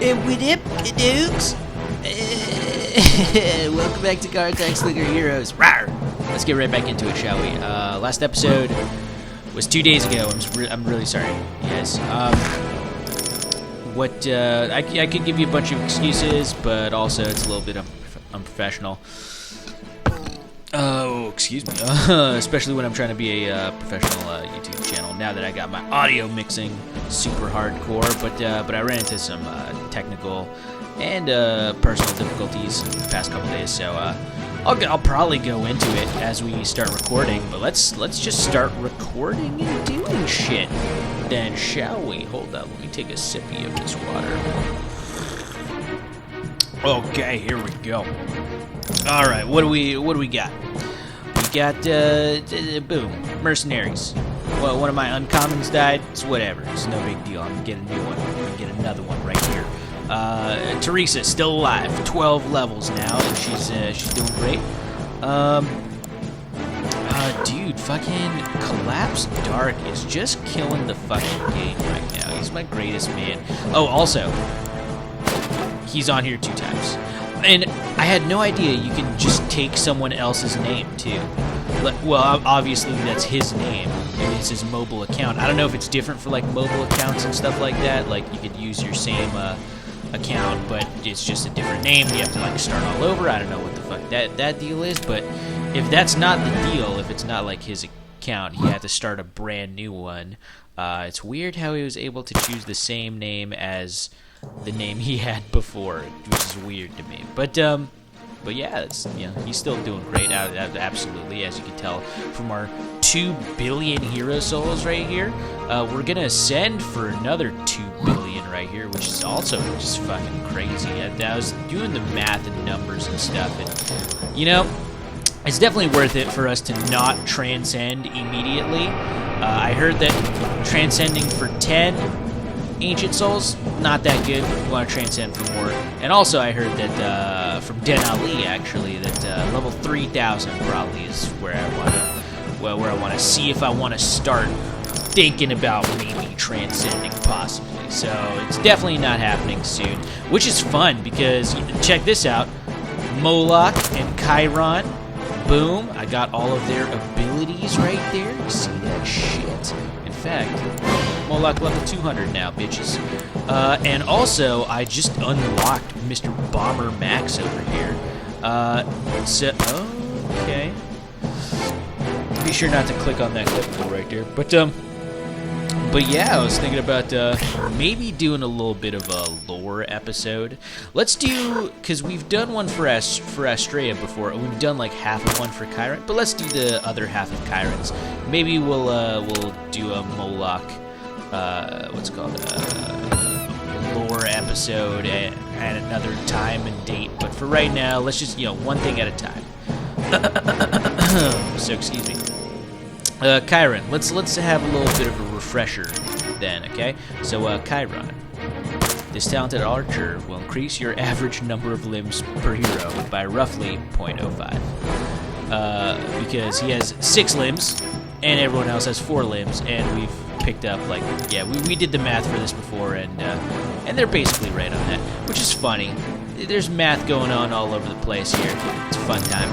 What up, Dukes? Welcome back to Garo Slinger Heroes. Rawr! Let's get right back into it, shall we? Last episode was 2 days ago. I'm really sorry, you guys. I could give you a bunch of excuses, but also it's a little bit unprofessional. Oh, excuse me. Especially when I'm trying to be a professional YouTube channel. Now that I got my audio mixing super hardcore, but I ran into some technical and personal difficulties in the past couple days. So I'll probably go into it as we start recording. But let's just start recording and doing shit. Then shall we? Hold up. Let me take a sippy of this water. Okay, here we go. All right, what do we got? We got boom, mercenaries. Well, one of my uncommons died. It's whatever. It's no big deal. I'm gonna get a new one. I'm gonna get another one right here. Teresa still alive, 12 levels now, and she's doing great. Dude, fucking Collapse Dark is just killing the fucking game right now. He's my greatest man. Oh, also, he's on here 2 times. And I had no idea you can just take someone else's name, too. Well, obviously that's his name. It's his mobile account. I don't know if it's different for, like, mobile accounts and stuff like that. Like, you could use your same account, but it's just a different name. You have to, like, start all over. I don't know what the fuck that deal is. But if that's not the deal, if it's not, like, his account, he had to start a brand new one. It's weird how he was able to choose the same name as the name he had before, which is weird to me. But yeah, it's, he's still doing great. Absolutely, as you can tell from our 2 billion hero souls right here. We're gonna ascend for another 2 billion right here, which is also just fucking crazy. I was doing the math and numbers and stuff, and it's definitely worth it for us to not transcend immediately. I heard that transcending for 10 Ancient Souls, not that good. You want to transcend for more. And also I heard that from Den Ali, actually, that level 3,000 probably is where I want to see if I want to start thinking about maybe transcending possibly. So it's definitely not happening soon, which is fun because check this out. Moloch and Chiron, boom, I got all of their abilities right there. You see that shit? In fact, Moloch level 200 now, bitches. And also, I just unlocked Mr. Bomber Max over here. Okay. Be sure not to click on that clip right there. But yeah, I was thinking about maybe doing a little bit of a lore episode. Let's do, because we've done one for Astrea before. We've done like half of one for Chiron, but let's do the other half of Chiron's. Maybe we'll do a Moloch, lore episode at another time and date. But for right now, let's just one thing at a time. So excuse me. Chiron, let's have a little bit of a refresher then, okay? So, Chiron, this talented archer will increase your average number of limbs per hero by roughly 0.05. Because he has 6 limbs, and everyone else has 4 limbs, and we've picked up, like, yeah, we did the math for this before, and they're basically right on that, which is funny. There's math going on all over the place here. It's a fun time.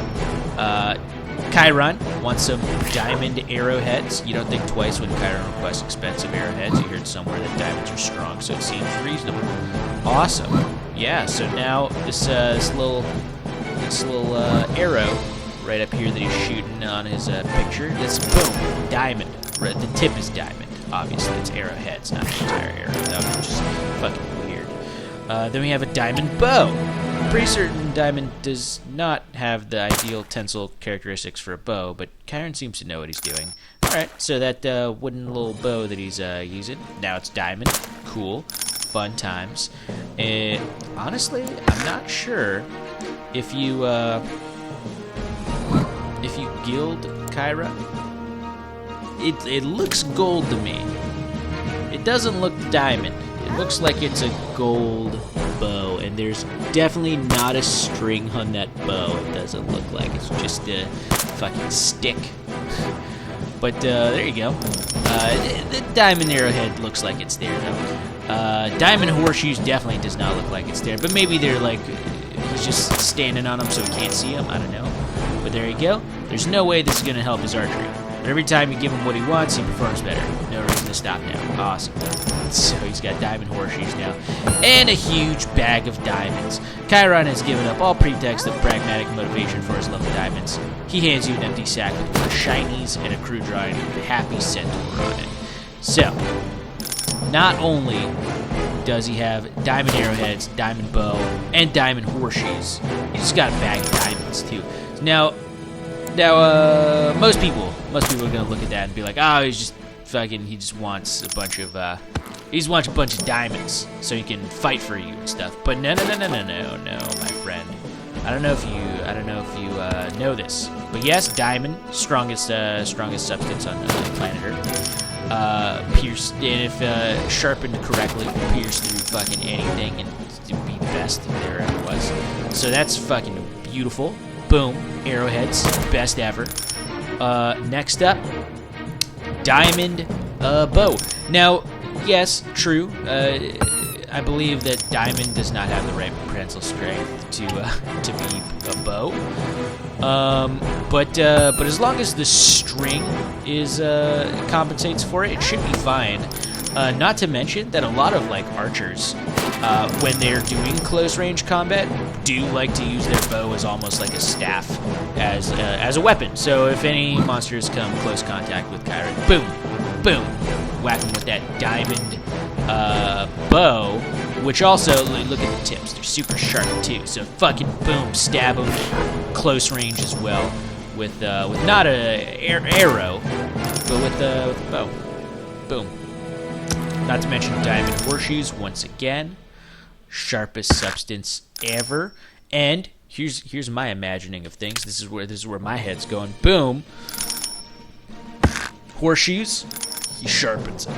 Chiron wants some diamond arrowheads. You don't think twice when Chiron requests expensive arrowheads. You heard somewhere that diamonds are strong, so it seems reasonable. Awesome. Yeah, so now this little arrow right up here that he's shooting on his picture, this, boom, diamond. The tip is diamond. Obviously, it's arrowheads, not the entire arrow. That would be just fucking weird. Then we have a diamond bow. I'm pretty certain diamond does not have the ideal tensile characteristics for a bow, but Chiron seems to know what he's doing. Alright, so that wooden little bow that he's using, now it's diamond. Cool. Fun times. Honestly, I'm not sure if you gild Chiron. It looks gold to me. It doesn't look diamond. It looks like it's a gold bow, and there's definitely not a string on that bow. It doesn't look like it's just a fucking stick. But there you go. The diamond arrowhead looks like it's there, though. Diamond horseshoes definitely does not look like it's there, but maybe they're like, he's just standing on them so he can't see them. I don't know. But there you go. There's no way this is going to help his archery. But every time you give him what he wants, he performs better. No reason to stop now. Awesome. So he's got diamond horseshoes now. And a huge bag of diamonds. Chiron has given up all pretext of pragmatic motivation for his love of diamonds. He hands you an empty sack with more shinies and a crude drawing with a happy centaur on it. So, not only does he have diamond arrowheads, diamond bow, and diamond horseshoes, he's got a bag of diamonds too. Now, most people are gonna look at that and be like, oh, he just wants a bunch of diamonds so he can fight for you and stuff. But no, my friend. I don't know if you know this, but yes, diamond, strongest substance on planet Earth. Pierce, and if sharpened correctly, will pierce through fucking anything and be best there ever was. So that's fucking beautiful. Boom, arrowheads, best ever. Next up, diamond bow. Now, yes, true. I believe that diamond does not have the right prehensile strength to be a bow. But as long as the string is compensates for it, it should be fine. Not to mention that a lot of like archers, when they're doing close range combat, do like to use their bow as almost like a staff, as a weapon. So if any monsters come close contact with Chiron, boom, boom, whack them with that diamond bow. Which also, look at the tips, they're super sharp too. So fucking boom, stab them close range as well with not a arrow, but with the bow. Boom. Not to mention diamond horseshoes once again, sharpest substance ever. And here's my imagining of things. This is where my head's going. Boom. Horseshoes, he sharpens them.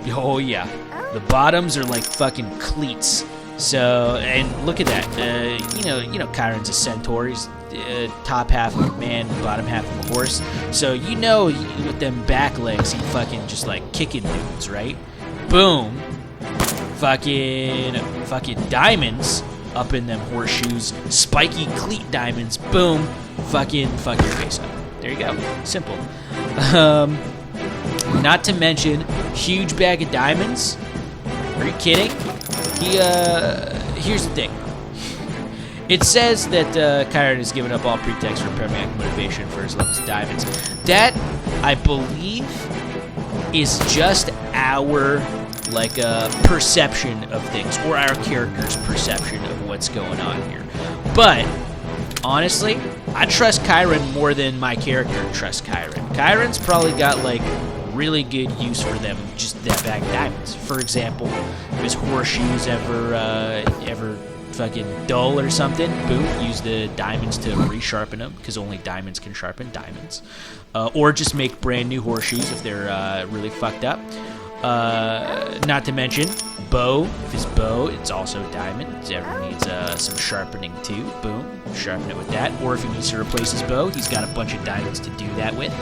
Oh yeah. The bottoms are like fucking cleats. So, and look at that. You know, Chiron's a centaur. He's top half of a man, bottom half of a horse. So with them back legs, he fucking just like kicking dudes, right? Boom. Fucking diamonds up in them horseshoes. Spiky cleat diamonds. Boom. Fuck your face up. There you go. Simple. Not to mention, huge bag of diamonds. Are you kidding? Here's the thing. It says that Chiron has given up all pretext for pragmatic motivation for his love of diamonds. That, I believe, is just our perception of things, or our character's perception of what's going on here. But honestly, I trust Chiron more than my character trusts Chiron. Chiron's probably got like really good use for them, just that bag of diamonds. For example, if his horseshoes ever fucking dull or something, boom, use the diamonds to resharpen them, because only diamonds can sharpen diamonds. Or just make brand new horseshoes if they're really fucked up. Not to mention bow. If his bow, it's also diamond. If it ever needs some sharpening too, boom, sharpen it with that. Or if he needs to replace his bow, he's got a bunch of diamonds to do that with.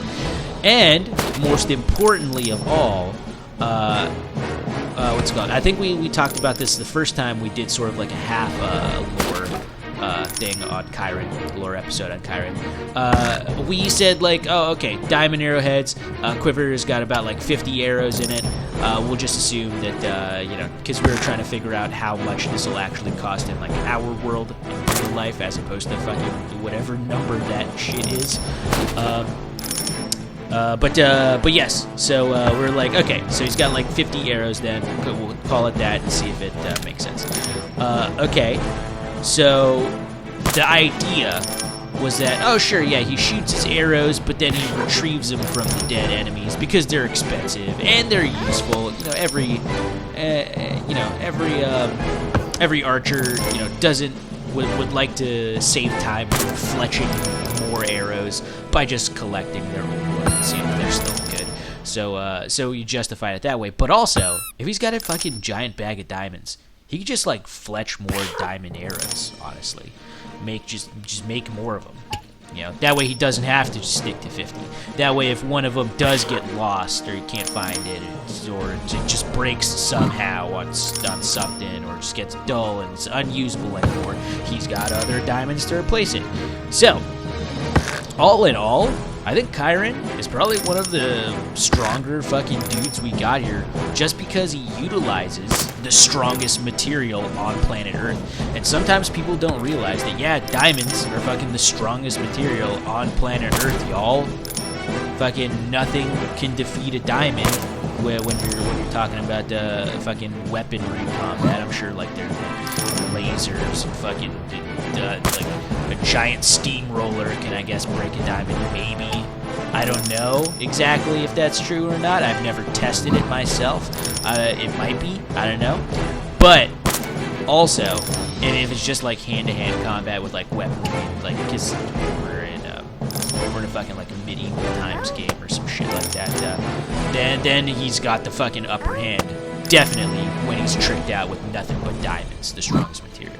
And most importantly of all, what's it called? I think we talked about this the first time we did sort of like a half lore thing on Chiron, lore episode on Chiron. We said like, oh, okay, diamond arrowheads. Quiver's got about like 50 arrows in it. We'll just assume that, because we were trying to figure out how much this will actually cost in like our world in real life, as opposed to fucking whatever number that shit is. But yes, so we're like, okay, so he's got like 50 arrows then, we'll call it that and see if it makes sense. Okay, so the idea was that, oh sure, yeah, he shoots his arrows, but then he retrieves them from the dead enemies because they're expensive and they're useful. Every archer, would like to save time from fletching more arrows by just collecting their old ones and seeing if they're still good. So you justify it that way. But also, if he's got a fucking giant bag of diamonds, he could just like fletch more diamond arrows. Honestly, just make more of them. You know, that way he doesn't have to stick to 50. That way, if one of them does get lost or he can't find it, or it just breaks somehow on something, or just gets dull and it's unusable anymore, he's got other diamonds to replace it. So, all in all, I think Chiron is probably one of the stronger fucking dudes we got here, just because he utilizes the strongest material on planet Earth. And sometimes people don't realize that, yeah, diamonds are fucking the strongest material on planet Earth, y'all. Fucking nothing can defeat a diamond when you're talking about fucking weaponry combat. I'm sure like there's lasers and fucking like a giant steamroller can, I guess, break a diamond. Maybe. I don't know exactly if that's true or not. I've never tested it myself. It might be. I don't know. But also, and if it's just like hand-to-hand combat with like weaponry, like because we're in a fucking like a medieval times game or some shit like that, then he's got the fucking upper hand. Definitely when he's tricked out with nothing but diamonds, the strongest material.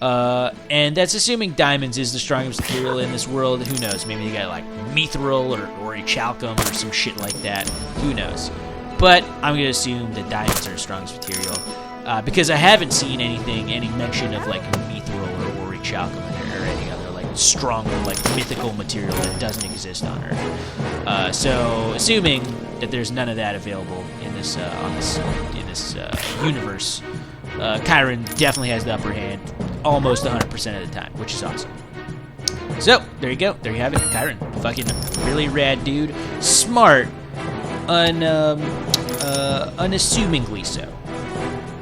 And that's assuming diamonds is the strongest material in this world. Who knows? Maybe they got like mithril or orichalcum or some shit like that. Who knows? But I'm gonna assume that diamonds are the strongest material because I haven't seen any mention of like mithril or orichalcum or any other like stronger, like mythical material that doesn't exist on Earth. So assuming that there's none of that available in this universe, Chiron definitely has the upper hand almost 100% of the time, which is awesome. So, there you go. There you have it. Chiron. Fucking really rad dude. Smart. Unassumingly so.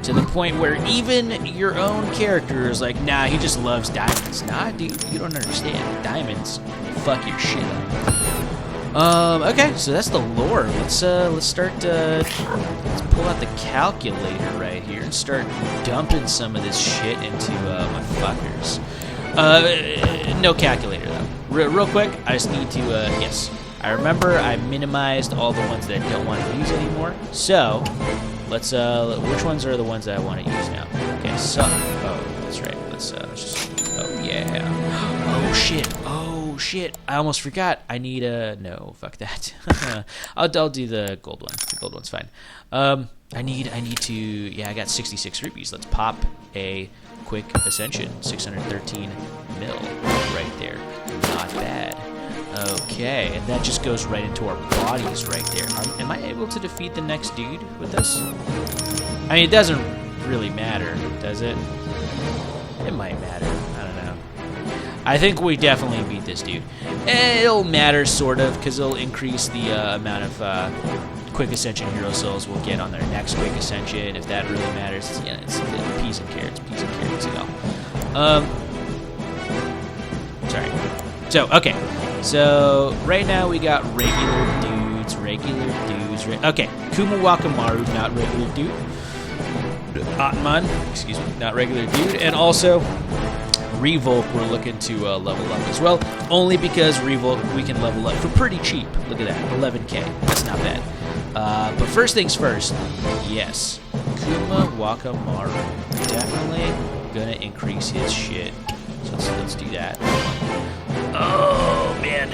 To the point where even your own character is like, nah, he just loves diamonds. Nah, dude, you don't understand. Diamonds fuck your shit up. Okay, so that's the lore. Let's start, let's pull out the calculator right here and start dumping some of this shit into, my fuckers. No calculator, though. Real quick, I just need to, yes. I remember I minimized all the ones that I don't want to use anymore. So, let's, which ones are the ones that I want to use now? Okay, so, oh, that's right. Let's just, oh, yeah. Oh, shit. I almost forgot. I need a, no, fuck that. I'll do the gold one. The gold one's fine. I need to, yeah, I got 66 rupees. Let's pop a quick ascension. 613 mil right there. Not bad. Okay, and that just goes right into our bodies right there. Am I able to defeat the next dude with this? I mean, it doesn't really matter, does it? It might matter. I don't know. I think we definitely beat this dude. It'll matter, sort of, because it'll increase the amount of quick ascension hero souls we'll get on their next quick ascension, if that really matters. Yeah, it's peas and carrots, you know. Sorry. So, okay. So, right now we got regular dudes. Okay, Kumawakamaru, not regular dude. Atman, excuse me, not regular dude. And also, Revolk we're looking to level up as well. Only because Revolk we can level up for pretty cheap. Look at that, 11k. That's not bad. But first things first, yes. Kumawakamaru. Definitely gonna increase his shit. So let's do that. Oh, man.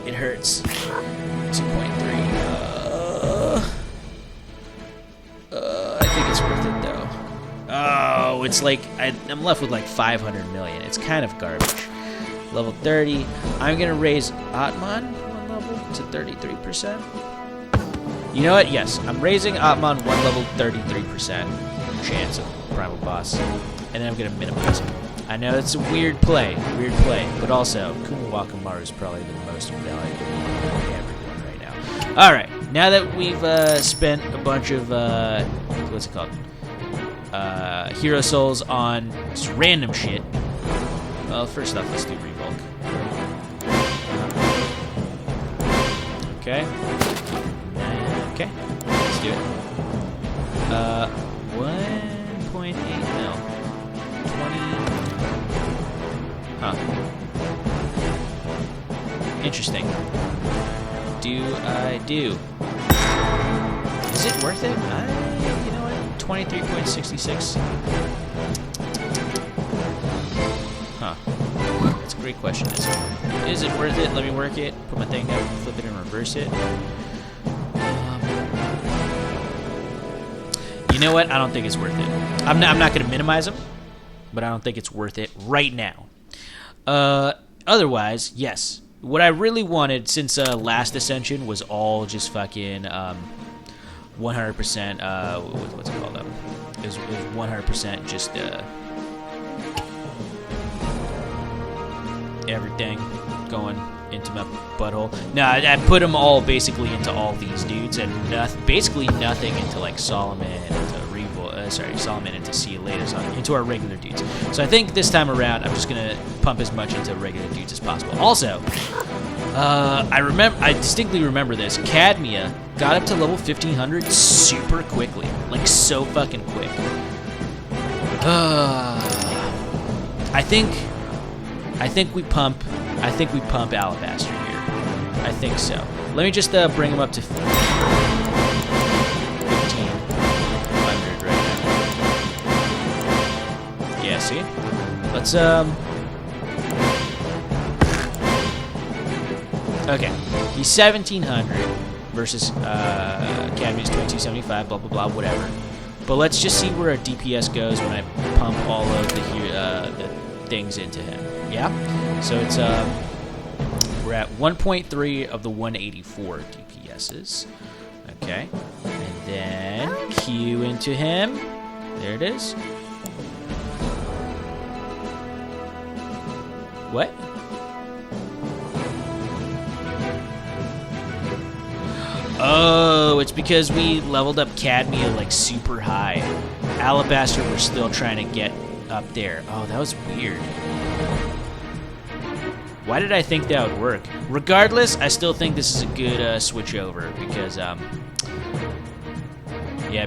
It hurts. 2.3. I think it's worth it, though. Oh, it's like, I'm left with like 500 million. It's kind of garbage. Level 30. I'm going to raise Atman one level to 33%. You know what? Yes, I'm raising Atman one level 33% chance of primal boss. And then I'm going to minimize him. I know it's a weird play, but also, Kumawakamaru is probably the most valuable everyone right now. Alright, now that we've spent a bunch of, what's it called? Hero souls on just random shit. Well, first off, let's do Revolk. Okay. Okay, let's do it. 1.8 mil. 20. Huh. Interesting. Do I do? Is it worth it? You know what? 23.66. Huh. That's great question. Is it worth it? Let me work it. Put my thing down, flip it, and reverse it. You know what? I don't think it's worth it. I'm not going to minimize them, but I don't think it's worth it right now. Otherwise, yes. What I really wanted since last Ascension was all just fucking 100%. What's it called? It was 100% just everything going into my butthole. No, I put them all basically into all these dudes, and basically nothing into like Solomon, into Solomon into See You Later, into our regular dudes. So I think this time around, I'm just gonna pump as much into regular dudes as possible. Also, I distinctly remember this. Cadmia got up to level 1500 super quickly, like so fucking quick. I think we pump Alabaster here. I think so. Let me just bring him up to 1500 right now. Yeah, see? Let's okay. He's 1700 versus Academy's 2275. Blah blah blah. Whatever. But let's just see where our DPS goes when I pump all of the things into him. Yeah? So it's we're at 1.3 of the 184 DPSs. Okay. And then Q into him. There it is. What? Oh, it's because we leveled up Cadmia like super high. Alabaster, we're still trying to get up there. Oh, that was weird. Why did I think that would work? Regardless, I still think this is a good switch over because,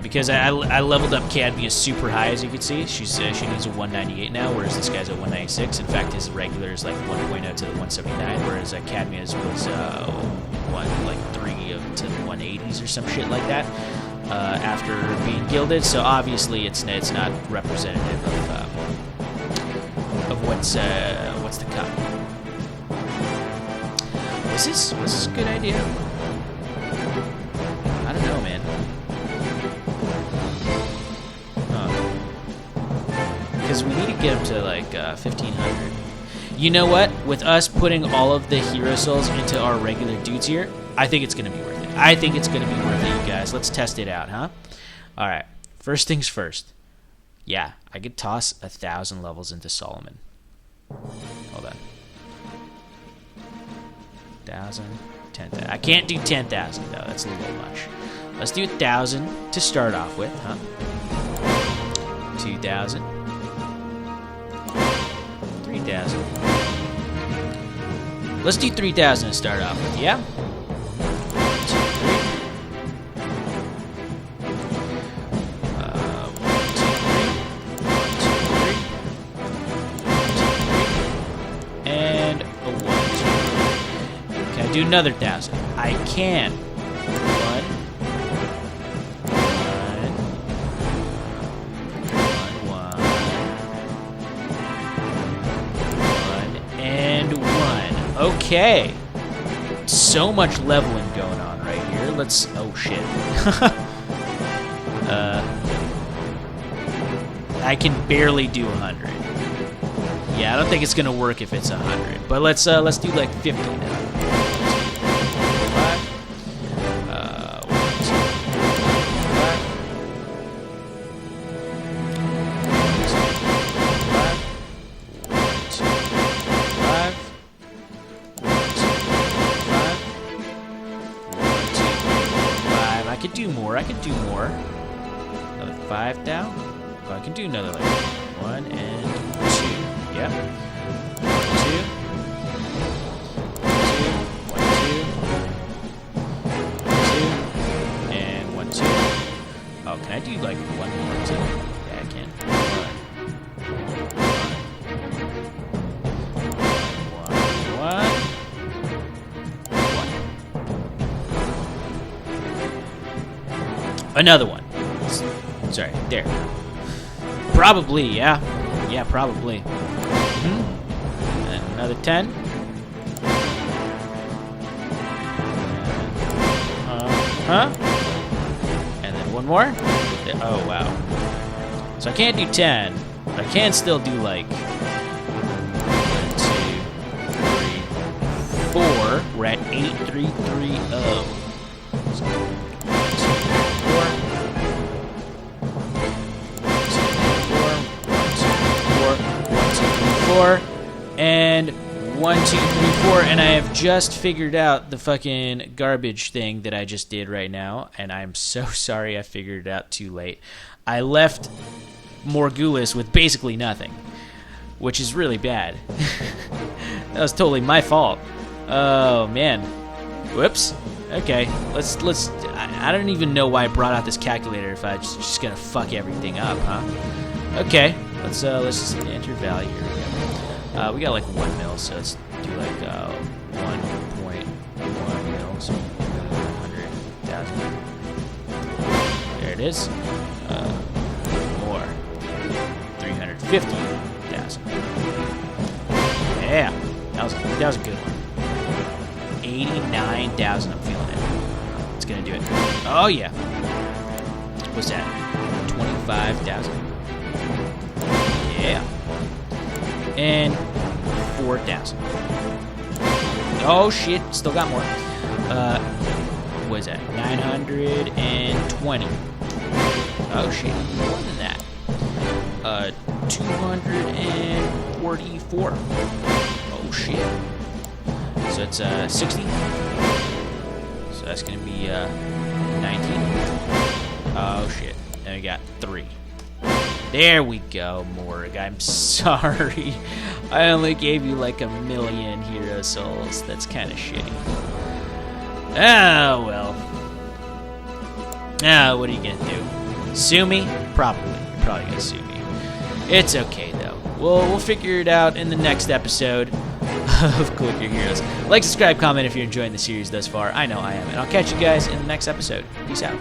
because I leveled up Cadmia super high, as you can see. She needs a 198 now, whereas this guy's a 196. In fact, his regular is like 1.0 to the 179, whereas Cadmia's was 3 to the 180s or some shit like that after being gilded. So obviously, it's not representative of what's to come. Was this a good idea? I don't know, man. Because we need to get him to like 1500. You know what? With us putting all of the hero souls into our regular dudes here, I think it's going to be worth it. I think it's going to be worth it, you guys. Let's test it out, huh? All right. First things first. Yeah, I could toss 1,000 levels into Solomon. Hold on. 1,000, 10,000. I can't do 10,000 though. That's a little much. Let's do 1,000 to start off with, huh? 2,000. 3,000. Let's do 3,000 to start off with, yeah? 1, 2, 3. And a 1, 2, 3. Can I do another 1,000? I can. 1, 1, and 1. Okay. So much leveling going on right here. Let's... Oh, shit. I can barely do 100. Yeah, I don't think it's gonna work if it's 100. But let's do like 50 now. 1, 2, 5. 1, 2, 5. 1, 2, 5. 1, 2, 5. I could do more. Another 5 down. Oh, I can do another like 1 and 2. Yep. 1, 2. 1, 2. 1, 2. And 1, 2. Oh, can I do like 1 more too? Yeah, I can. 1. Another one. Sorry, there. Probably, yeah. Yeah, probably. And Another 10. And then one more. Oh, wow. So I can't do 10, but I can still do like 1, 2, 3, 4. We're at 8330. So 4, and 1, 2, 3, 4, and I have just figured out the fucking garbage thing that I just did right now, and I'm so sorry I figured it out too late. I left Morgulis with basically nothing, which is really bad. That was totally my fault. Oh man. Whoops. Okay, let's. I don't even know why I brought out this calculator if I just gonna fuck everything up, huh? Okay, let's just enter value here. We got like 1 mil, so let's do like 1.1 mil, so 100,000. There it is. More. 350,000. Yeah, that was a good one. 89,000. I'm feeling it. It's gonna do it. Oh yeah. What's that? 25,000. Yeah. And 4,000. Oh shit, still got more. What is that? 920. Oh shit, more than that. 244. Oh shit. So it's 60. So that's gonna be 19. Oh shit. And we got 3. There we go, Morg. I'm sorry. I only gave you like 1 million hero souls. That's kind of shitty. Oh, well. Ah, what are you gonna do? Sue me? Probably. You're probably gonna sue me. It's okay, though. We'll figure it out in the next episode of Click Your Heroes. Like, subscribe, comment if you're enjoying the series thus far. I know I am. And I'll catch you guys in the next episode. Peace out.